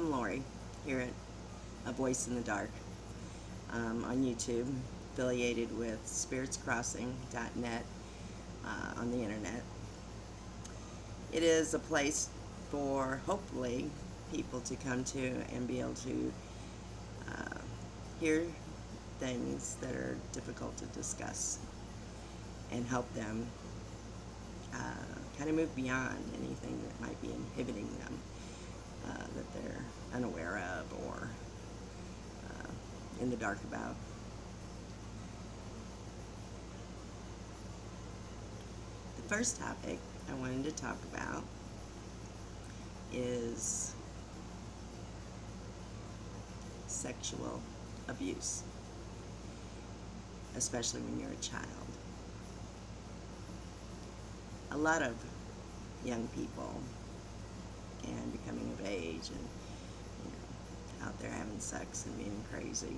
I'm Lori here at A Voice in the Dark on YouTube, affiliated with spiritscrossing.net on the internet. It is a place for hopefully people to come to and be able to hear things that are difficult to discuss and help them kind of move beyond anything that might be inhibiting them that they're unaware of or in the dark about. The first topic I wanted to talk about is sexual abuse, especially when you're a child. A lot of young people and becoming of age and out there having sex and being crazy.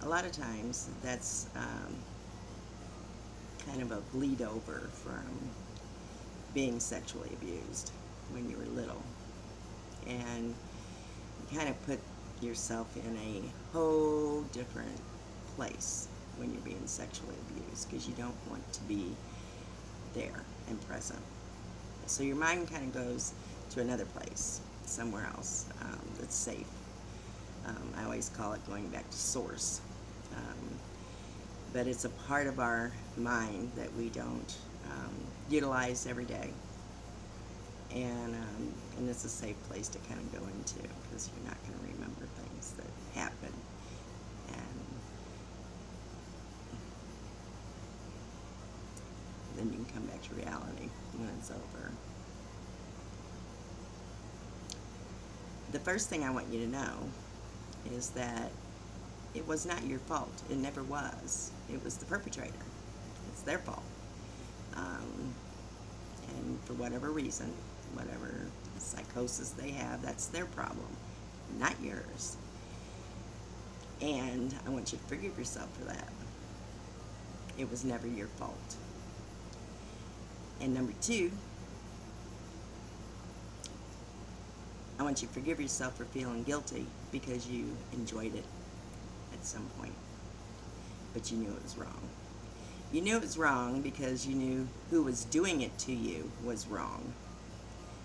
A lot of times that's kind of a bleed over from being sexually abused when you were little, and you kind of put yourself in a whole different place when you're being sexually abused because you don't want to be there and present. So your mind kind of goes to another place, somewhere else that's safe. I always call it going back to source. But it's a part of our mind that we don't utilize every day. And it's a safe place to kind of go into because you're not going to remember things that happen. And then you can come back to reality when it's over. The first thing I want you to know is that it was not your fault. It never was. It was the perpetrator. It's their fault. And for whatever reason, whatever psychosis they have, that's their problem, not yours. And I want you to forgive yourself for that. It was never your fault. And number two, I want you to forgive yourself for feeling guilty because you enjoyed it at some point, but you knew it was wrong. You knew it was wrong because you knew who was doing it to you was wrong.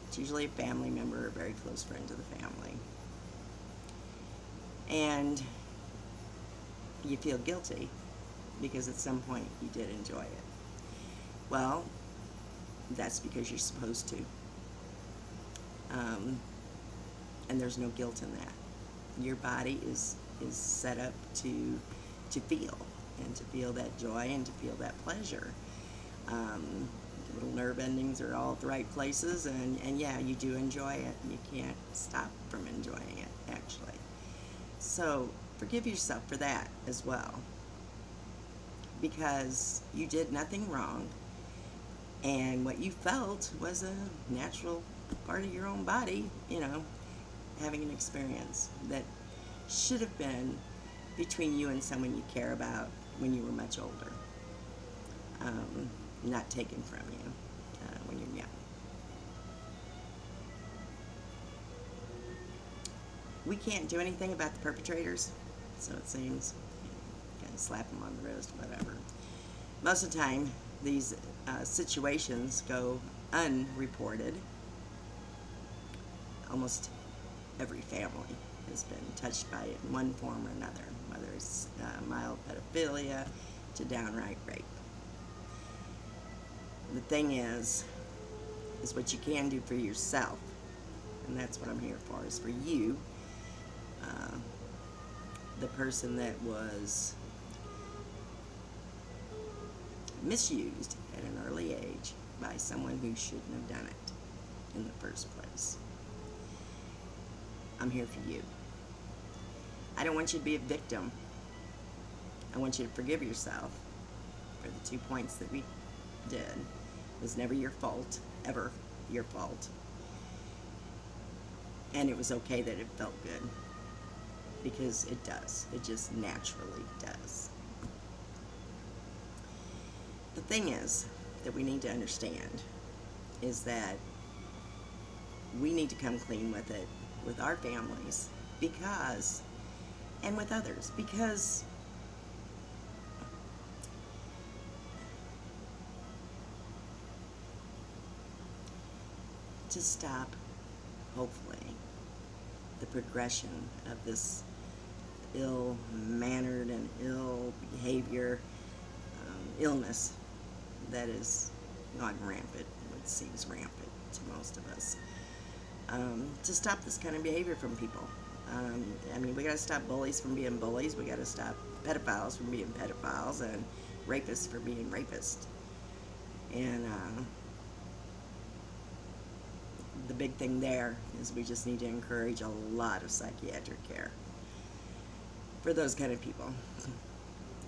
It's usually a family member or a very close friend to the family. And you feel guilty because at some point you did enjoy it. Well, that's because you're supposed to. And there's no guilt in that. Your body is set up to feel, and to feel that joy and to feel that pleasure. The little nerve endings are all at the right places, and yeah, you do enjoy it. You can't stop from enjoying it, actually. So forgive yourself for that as well, because you did nothing wrong, and what you felt was a natural part of your own body, having an experience that should have been between you and someone you care about when you were much older, not taken from you when you're young. We can't do anything about the perpetrators, so it seems. Kind of slap them on the wrist, whatever. Most of the time, these situations go unreported. Almost every family has been touched by it in one form or another, whether it's mild pedophilia to downright rape. The thing is what you can do for yourself, and that's what I'm here for, is for you, the person that was misused at an early age by someone who shouldn't have done it in the first place. I'm here for you. I don't want you to be a victim. I want you to forgive yourself for the 2 points that we did. It was never your fault, ever your fault. And it was okay that it felt good, because it does. It just naturally does. The thing is that we need to understand is that we need to come clean with it with our families because, and with others, because to stop, hopefully, the progression of this ill-mannered and ill behavior, illness that is gone rampant, it seems rampant to most of us, to stop this kind of behavior from people. I mean, we got to stop bullies from being bullies. We got to stop pedophiles from being pedophiles, and rapists from being rapists. And the big thing there is we just need to encourage a lot of psychiatric care for those kind of people.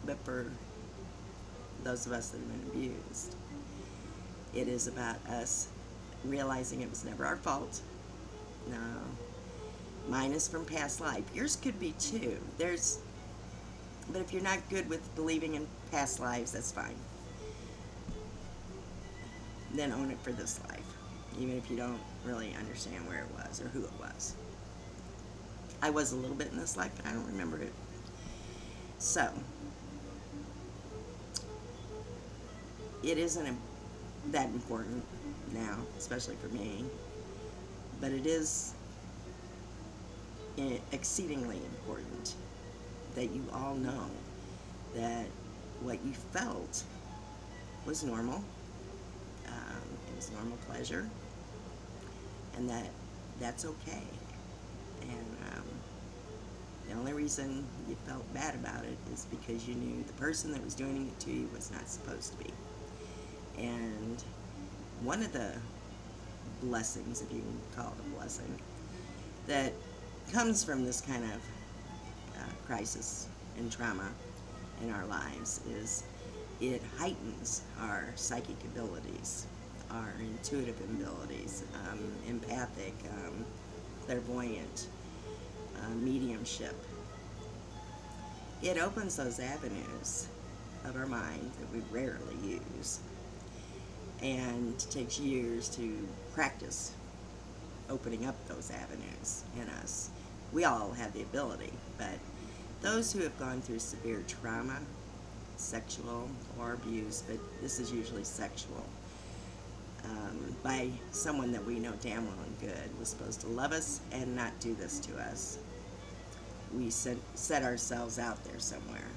But for those of us that have been abused, it is about us realizing it was never our fault. No. Mine is from past life. Yours could be too. But if you're not good with believing in past lives, that's fine. Then own it for this life, even if you don't really understand where it was or who it was. I was a little bit in this life, but I don't remember it. So, it isn't that important now, especially for me, but it is exceedingly important that you all know that what you felt was normal. It was normal pleasure, and that's okay. And the only reason you felt bad about it is because you knew the person that was doing it to you was not supposed to be. And one of the blessings, if you can call it a blessing, that comes from this kind of crisis and trauma in our lives is it heightens our psychic abilities, our intuitive abilities, empathic, clairvoyant, mediumship. It opens those avenues of our mind that we rarely use, and it takes years to practice opening up those avenues in us. We all have the ability, but those who have gone through severe trauma, sexual or abuse, but this is usually sexual, by someone that we know damn well and good was supposed to love us and not do this to us. We set ourselves out there somewhere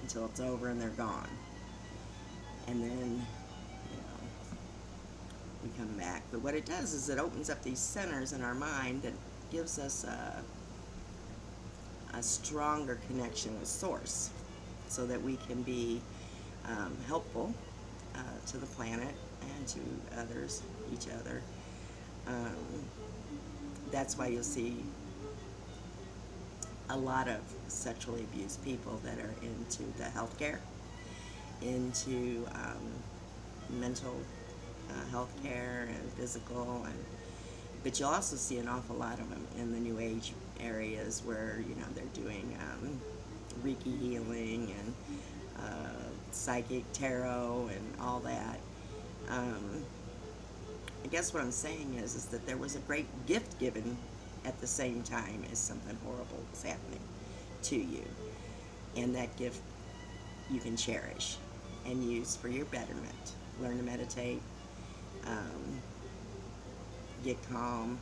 until it's over and they're gone. And then, we come back. But what it does is it opens up these centers in our mind that gives us a stronger connection with Source so that we can be helpful to the planet and to others, each other. That's why you'll see a lot of sexually abused people that are into the healthcare, into mental health care and physical, but you'll also see an awful lot of them in the New Age areas where they're doing Reiki healing and psychic tarot and all that. I guess what I'm saying is that there was a great gift given at the same time as something horrible was happening to you, and that gift you can cherish and use for your betterment. Learn to meditate, get calm.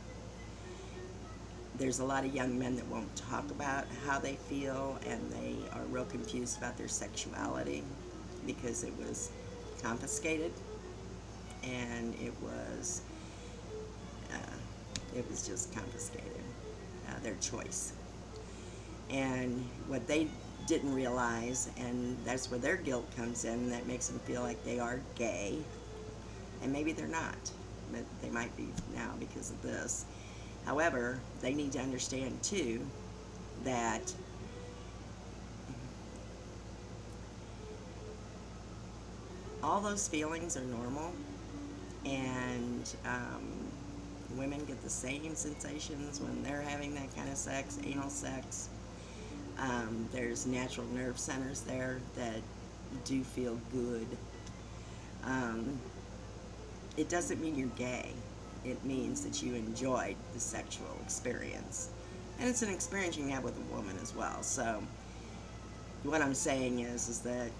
There's a lot of young men that won't talk about how they feel, and they are real confused about their sexuality because it was confiscated, and it was just confiscated, their choice. And what they didn't realize, and that's where their guilt comes in, that makes them feel like they are gay, and maybe they're not, but they might be now because of this. However, they need to understand too that all those feelings are normal, and women get the same sensations when they're having that kind of sex, anal sex. There's natural nerve centers there that do feel good. It doesn't mean you're gay. it means that you enjoyed the sexual experience. And it's an experience you can have with a woman as well. So what I'm saying is that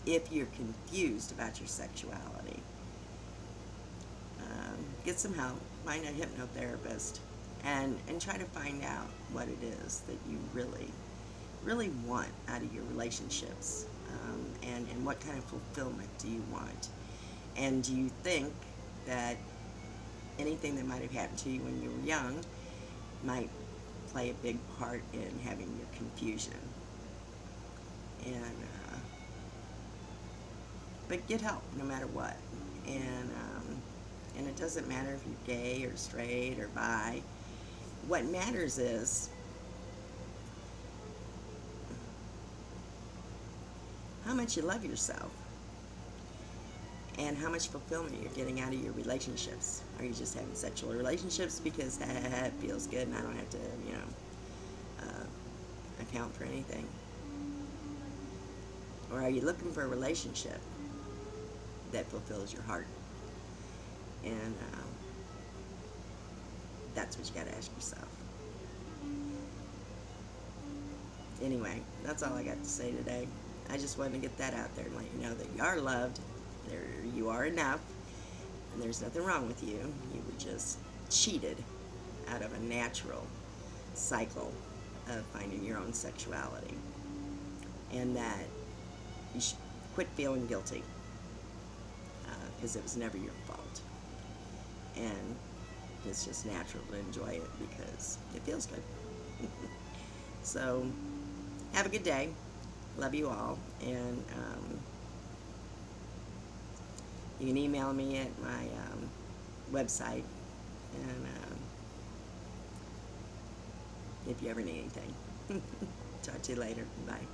if you're confused about your sexuality, get some help, find a hypnotherapist, and try to find out what it is that you really want out of your relationships, and what kind of fulfillment do you want. And do you think that anything that might have happened to you when you were young might play a big part in having your confusion? And but get help no matter what. And it doesn't matter if you're gay or straight or bi. What matters is how much you love yourself and how much fulfillment you're getting out of your relationships. Are you just having sexual relationships because it feels good and I don't have to, account for anything? Or are you looking for a relationship that fulfills your heart? And that's what you got to ask yourself. Anyway, that's all I got to say today. I just wanted to get that out there and let you know that you are loved, you are enough, and there's nothing wrong with you. You were just cheated out of a natural cycle of finding your own sexuality. And that you should quit feeling guilty, because it was never your fault. And it's just natural to enjoy it because it feels good. So, have a good day. Love you all. And you can email me at my website. And if you ever need anything. Talk to you later. Bye.